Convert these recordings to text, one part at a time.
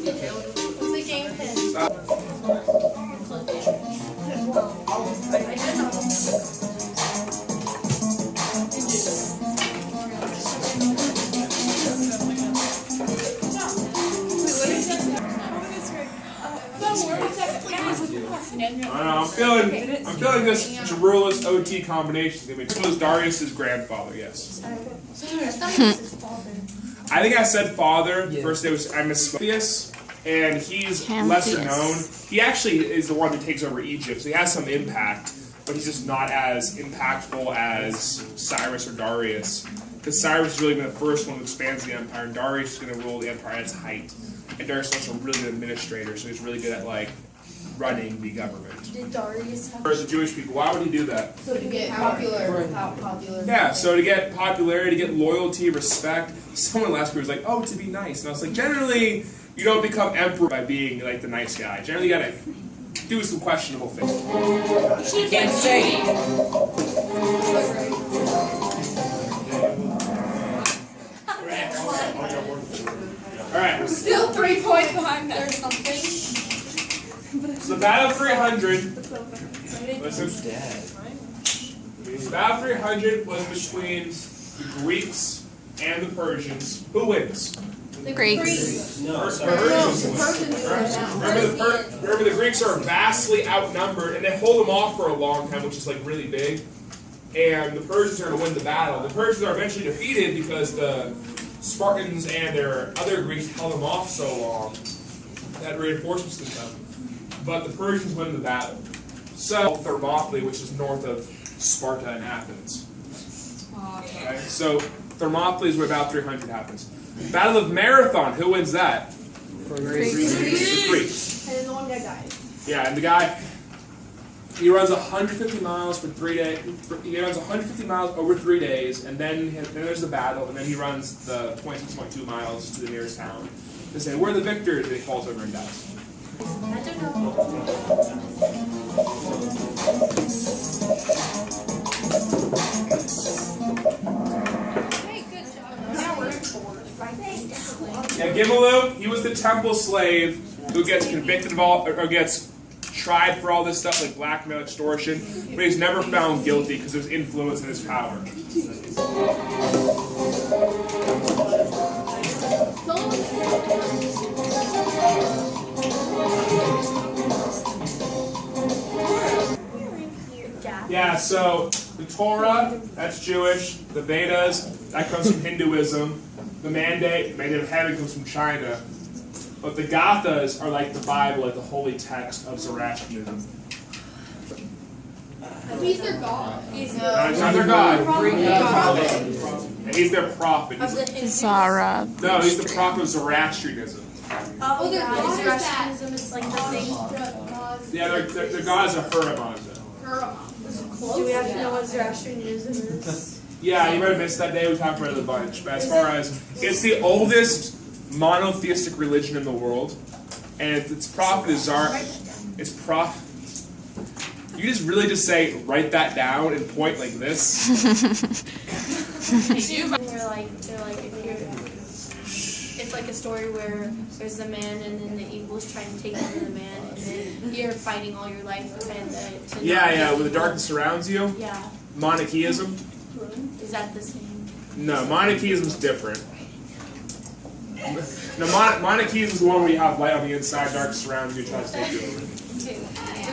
the game pin? I'm feeling this Jarula's OT combination is going to be. This was Darius' grandfather, yes. I think I said father. The first day was I misspoke. And he's lesser known. He actually is the one who takes over Egypt, so he has some impact, but he's just not as impactful as Cyrus or Darius. Because Cyrus has really been the first one who expands the empire, and Darius is going to rule the empire at its height. And Darius is also a really good administrator, so he's really good at running the government. Did Darius have... For the Jewish people, why would he do that? So to get popular without popular... Yeah, so to get popularity, to get loyalty, respect. Someone last week was like, oh, to be nice. And I was like, generally, you don't become emperor by being the nice guy. Generally, you gotta do some questionable things. You can't say. Alright. Still 3 points behind there or something. So the Battle of 300, listen, the Battle of 300 was between the Greeks and the Persians. Who wins? The Greeks. Persians win. Remember the Greeks are vastly outnumbered, and they hold them off for a long time, which is really big. And the Persians are going to win the battle. The Persians are eventually defeated because the Spartans and their other Greeks held them off so long that reinforcements could come. But the Persians win the battle. So Thermopylae, which is north of Sparta and Athens. Okay, so Thermopylae is where Battle 300 happens. Battle of Marathon, who wins that? The Greeks. And the one guy dies. Yeah, and the guy, he runs 150 miles for 3 days. He runs 150 miles over 3 days, and then there's the battle, and then he runs the 26.2 miles to the nearest town. They say, we're the victors, and he falls over and dies. I don't know. Hey, good job. Yeah, Gimelou, he was the temple slave who gets convicted of all, or gets tried for all this stuff like blackmail, extortion, but he's never found guilty because of his influence and his power. Yeah, so the Torah, that's Jewish. The Vedas, that comes from Hinduism. The mandate of heaven comes from China. But the Gathas are like the Bible, like the holy text of Zoroastrianism. He's their god. He's not their god. He's their prophet. Zara. No, he's the prophet of Zoroastrianism. Oh, their god Zoroastrianism is like the thing. Yeah, their god is a Hurramazda. Do we have to know what Zoroastrianism is? Yeah, you might have missed that day. We talked about it a bunch. But as far as, it's the oldest monotheistic religion in the world. And its prophet is Its prophet. You just say, write that down and point like this. They're like, it's like a story where there's a man and then the evil is trying to take over the man, and then you're fighting all your life to Yeah, where the darkness surrounds you. Yeah. Monotheism. Is that the same? No, monotheism is different. No, monotheism is the one where you have light on the inside, dark surrounds you, try to take you over. Okay.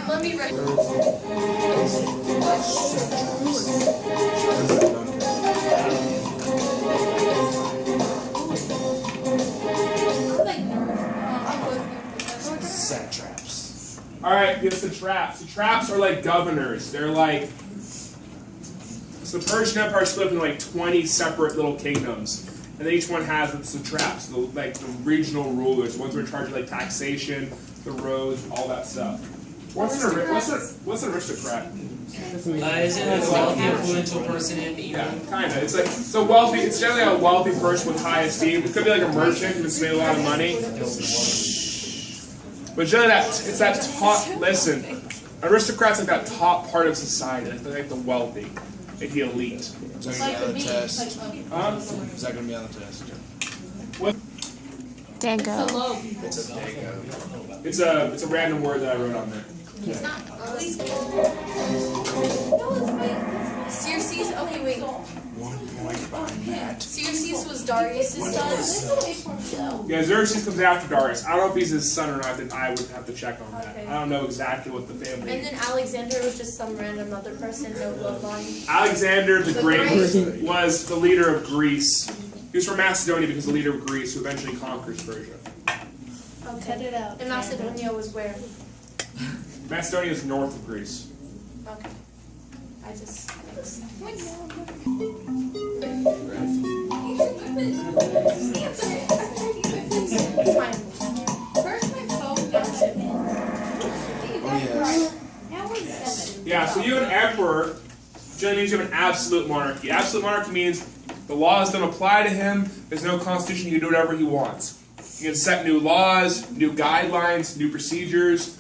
Let me write. Satraps. Alright, it's the traps. The traps are like governors. They're like... So the Persian Empire is split up into 20 separate little kingdoms. And then each one has the satraps, the regional rulers, the ones who are in charge of taxation, the roads, all that stuff. What's an aristocrat? Isn't it a wealthy, influential person in Egypt? Yeah, kind of. It's wealthy. It's generally a wealthy person with high esteem. It could be like a merchant who's made a lot of money. But generally, it's that top. Listen, aristocrats like that top part of society, like the wealthy, like the elite. Is that going to be on the test? Huh? Is that going to be on the test? What? Dago. It's a random word that I wrote on there. It's not. Xerxes. Okay, wait. 1 point by Matt. Xerxes was Darius' son. Yeah, Xerxes comes after Darius. I don't know if he's his son or not. Then I would have to check on that. Okay. I don't know exactly what the family. And then Alexander was just some random other person, no bloodline. Alexander the Great Great. was the leader of Greece. He was from Macedonia because the leader of Greece who eventually conquers Persia. Cut it out. And Macedonia was where? Macedonia is north of Greece. Okay. I just. Yeah, so you have an emperor, generally means you have an absolute monarchy. Absolute monarchy means the laws don't apply to him, there's no constitution, he can do whatever he wants. He can set new laws, new guidelines, new procedures.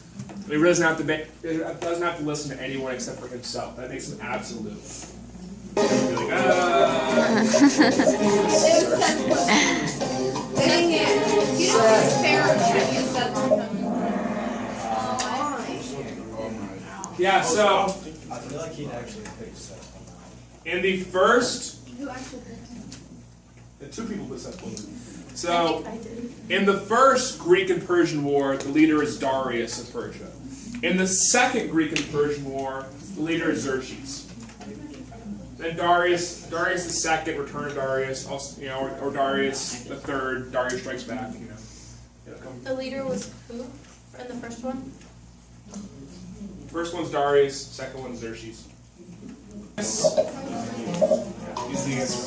He really doesn't have to listen to anyone except for himself. That makes him absolute. You're like, yeah, so I feel like he'd actually pick stuff. in the first, Who actually did? 2 people put stuff on. So in the first Greek and Persian war, the leader is Darius of Persia. In the second Greek and Persian war, the leader is Xerxes. Then Darius the second returned Darius, also, or Darius the third. Darius strikes back. The leader was who in the first one? First one's Darius, second one's Xerxes. Yes. Use the answer.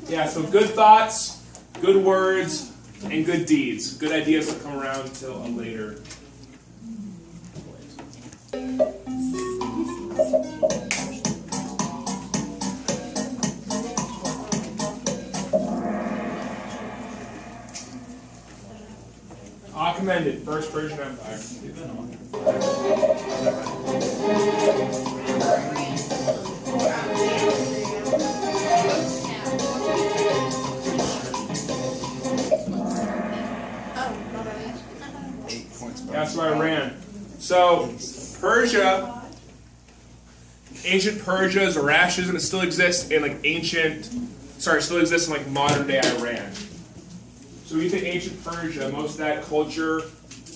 Yeah, so good thoughts, good words, and good deeds. Good ideas will come around until a later point. Commended, First Persian Empire. That's where I ran. So, Persia, ancient Persia, Zoroastrianism, it still exists in still exists in like modern day Iran. So when you think ancient Persia, most of that culture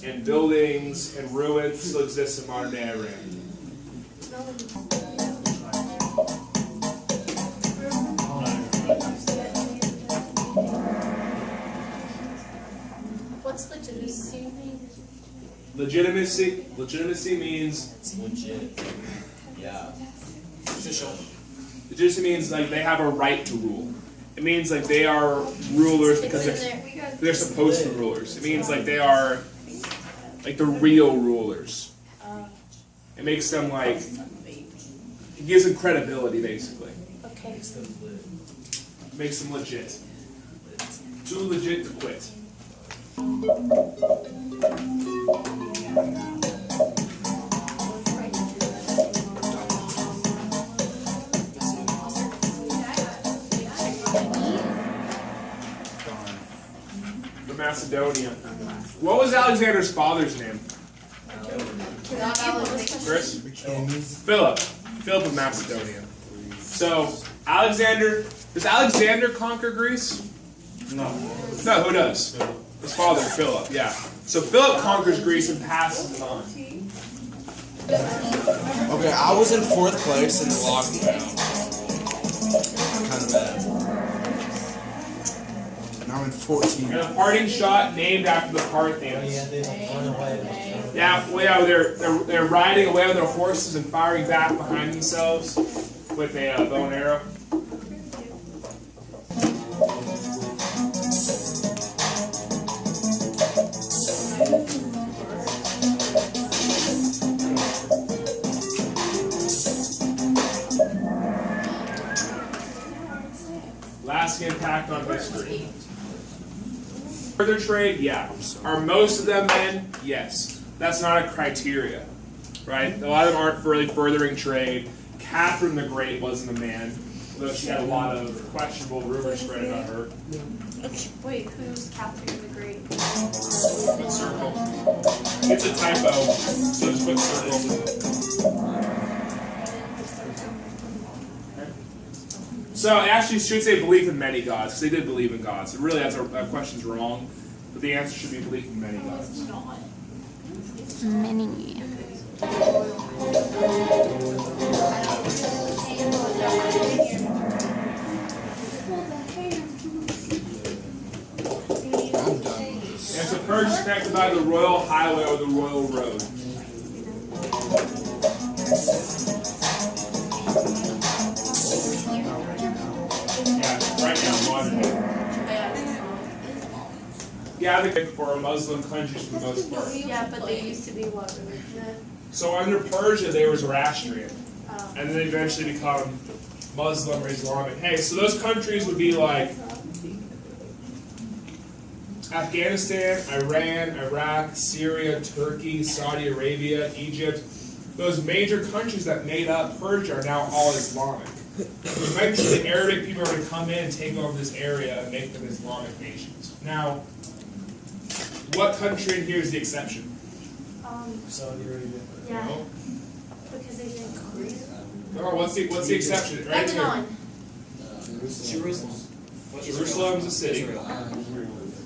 and buildings and ruins still exists in modern day Iran. What's legitimacy mean? Legitimacy means It's legit. Yeah. Official. legitimacy means like they have a right to rule. It means like they are rulers because they're supposed to be rulers. It means like they are like the real rulers. It makes them like, it gives them credibility basically. Okay. Makes them legit. Too legit to quit. Macedonia. What was Alexander's father's name? Chris? Philip. Philip of Macedonia. So, does Alexander conquer Greece? No. No, who does? His father, Philip, yeah. So Philip conquers Greece and passes it on. Okay, I was in 4th place in the logging round. Kind of bad. Now I'm in 14. And a parting shot named after the Parthians. They're riding away on their horses and firing back behind themselves with a bow and arrow. Lasting impact on history. Further trade, yeah. Are most of them men? Yes. That's not a criteria, right? A lot of them aren't really furthering trade. Catherine the Great wasn't a man, although she had a lot of questionable rumors spread about her. Wait, who's Catherine the Great? Put circle. It's a typo, so just put circle. So it actually should say belief in many gods, because they did believe in gods. So really, that's our question's wrong, but the answer should be belief in many gods. Many. And so Persia is connected by the royal highway or the royal road. Yeah, right now, modern day. Yeah, I think for Muslim countries for the most part. Yeah, but they used to be what religion? So under Persia, they were Zoroastrian, Oh. and then they eventually become Muslim or Islamic. Hey, so those countries would be like Afghanistan, Iran, Iraq, Syria, Turkey, Saudi Arabia, Egypt. Those major countries that made up Persia are now all Islamic. Eventually, the Arabic people are going to come in and take over this area and make them Islamic nations. Now, what country in here is the exception? Saudi Arabia. Yeah, No? because they didn't Korea. No, what's the exception? Right here. Lebanon. Jerusalem. Jerusalem's a city.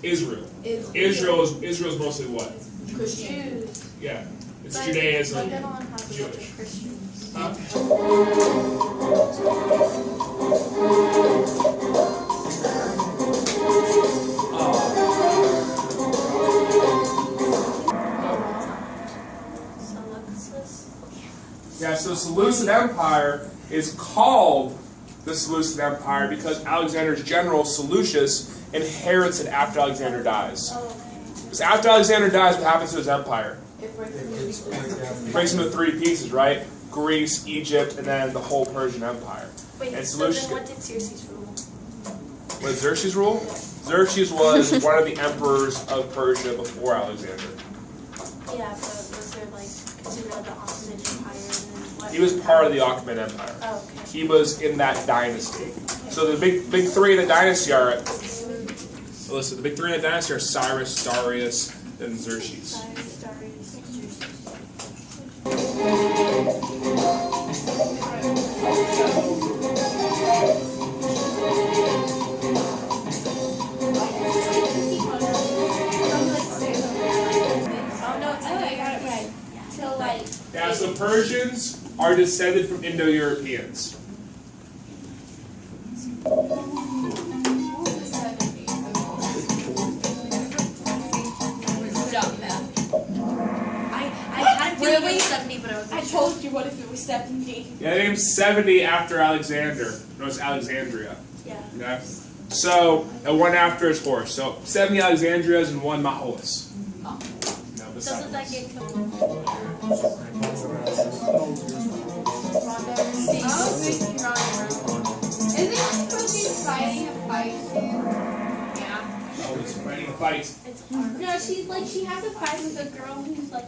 Israel. Israel's mostly what? Jews. Yeah. It's But Judaism. Lebanon has a bunch Jewish. of Christians. Huh? Yeah, so the Seleucid Empire is called the Seleucid Empire because Alexander's general, Seleucus, inherits it after Alexander dies. Because after Alexander dies, what happens to his empire? It breaks It breaks into three pieces, right? Greece, Egypt, and then the whole Persian Empire. Wait, And so Seleucus- then what did Xerxes rule? What did Xerxes rule? Xerxes was one of the emperors of Persia before Alexander. Yeah, but was there like considered the Ottoman Empire and then what? He was part of the Ottoman Empire. Oh, okay. He was in that dynasty. So the big three in the dynasty are, listen, the big three in the dynasty are Cyrus, Darius, and Xerxes. Cyrus, Darius, Xerxes. Oh no, it's okay, I got it right. So like. Yeah, so Persians are descended from Indo-Europeans. I had a feeling it was 70, but I was I like, told you, what if it was 70? Yeah, they named 70 after Alexander. No, it's Alexandria. yeah. Okay? So, and one after his horse. So, 70 Alexandrias and one Maholis. Oh. No, Doesn't that besides. get killed? Isn't she supposed to be fighting a fight? Yeah. Oh, he's fighting a fight. It's hard. No, she has a fight with a girl who's like,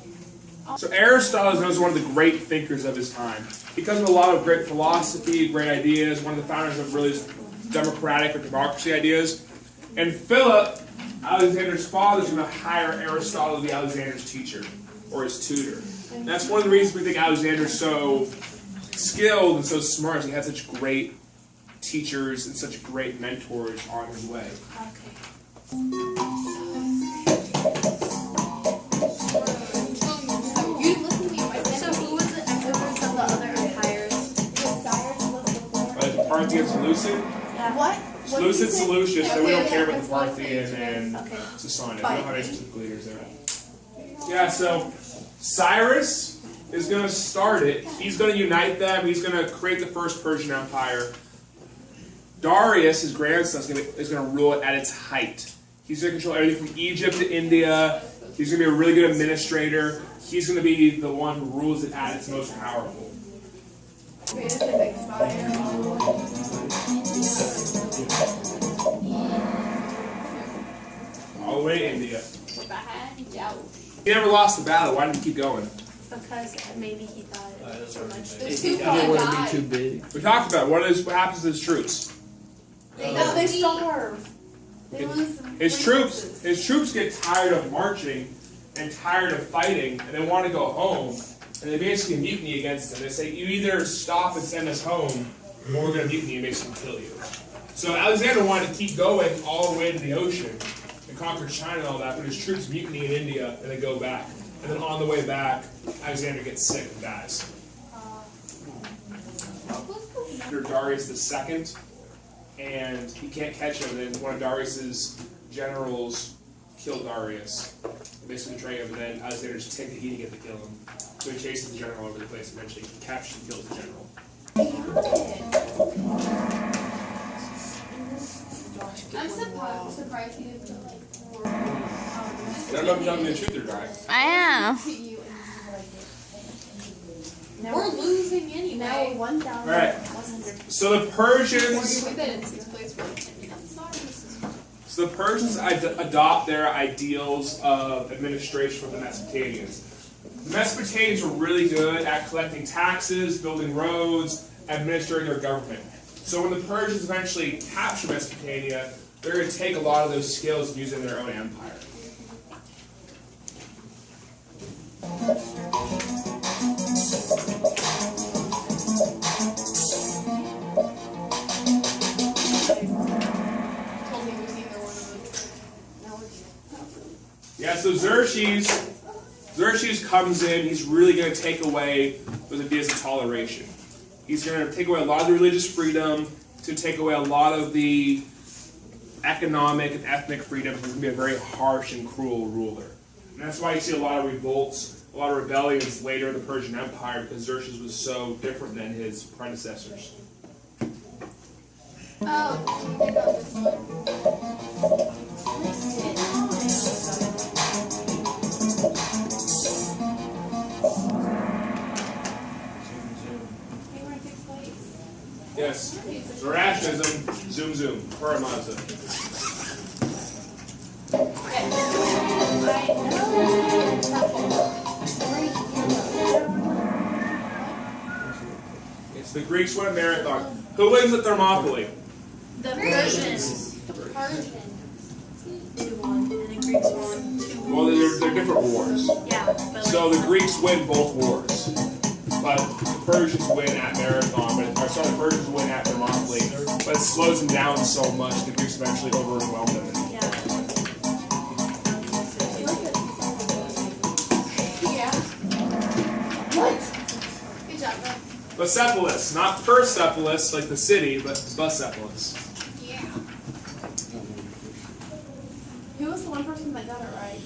So Aristotle is known as one of the great thinkers of his time. Because of a lot of great philosophy, great ideas, one of the founders of really democratic or democracy ideas. And Philip, Alexander's father, is going to hire Aristotle to be Alexander's teacher, or his tutor. And that's one of the reasons we think Alexander's so skilled and so smart, is he had such great teachers and such great mentors on his way. Okay. you listen to me, my So who was the emperors of the other empires? The Parthian Seleucid, Yeah. What? Seleucid, Seleucus, so we don't care about the Parthian Parthian and Okay. Sasanian. We don't have any specific leaders there. Yeah, so Cyrus is going to start it. He's going to unite them. He's going to create the first Persian Empire. Darius, his grandson, is going to rule it at its height. He's going to control everything from Egypt to India. He's going to be a really good administrator. He's going to be the one who rules it at its most powerful. All the way to India. Find out. He never lost the battle. Why did he keep going? Because maybe he thought it was too much. There's too I don't many want to guys. be too big. We talked about it. What happens to his troops? No, they starve. They lose His troops get tired of marching and tired of fighting, and they want to go home. And they basically mutiny against him. They say, you either stop and send us home, or we're going to mutiny and basically kill you. So Alexander wanted to keep going all the way to the ocean and conquer China and all that, but his troops mutiny in India and they go back. And then on the way back, Alexander gets sick and dies. Under Darius II, and he can't catch him. And then one of Darius's generals killed Darius. They basically betray him, and then Alexander just take the heat to get to kill him. So he chases the general over the place. Eventually, he captures and kills the general. I'm surprised he didn't put like 4. I don't know if you're telling me the truth or not. I am. We're losing anyway. Now 1,100. All right. So the Persians. We've been in 6th place for like 10 minutes. So the Persians adopt their ideals of administration from the Mesopotamians. The Mesopotamians were really good at collecting taxes, building roads, administering their government. So when the Persians eventually capture Mesopotamia, they're going to take a lot of those skills and use it in their own empire. Yeah, so Xerxes comes in, he's really going to take away those ideas of toleration. He's going to take away a lot of the religious freedom, to take away a lot of the economic and ethnic freedom. He's going to be a very harsh and cruel ruler. And that's why you see a lot of revolts, a lot of rebellions later in the Persian Empire, because Xerxes was so different than his predecessors. Oh, I got this one. Yes. Zoroastrianism, zoom zoom, Paramahansa. It's the Greeks win a marathon. Who wins at Thermopylae? The Persians. They won, and the Greeks won 2 Well, wars. they're different wars. Yeah, but So the Greeks win both wars. But the Persians win at Marathon, the Persians win at Thermopylae, but it slows them down so much the Greeks eventually overwhelm them. yeah. Yeah. What? Good job, bro. Bucephalus, not Persepolis like the city, but Bucephalus. Yeah. Who was the one person that got it right?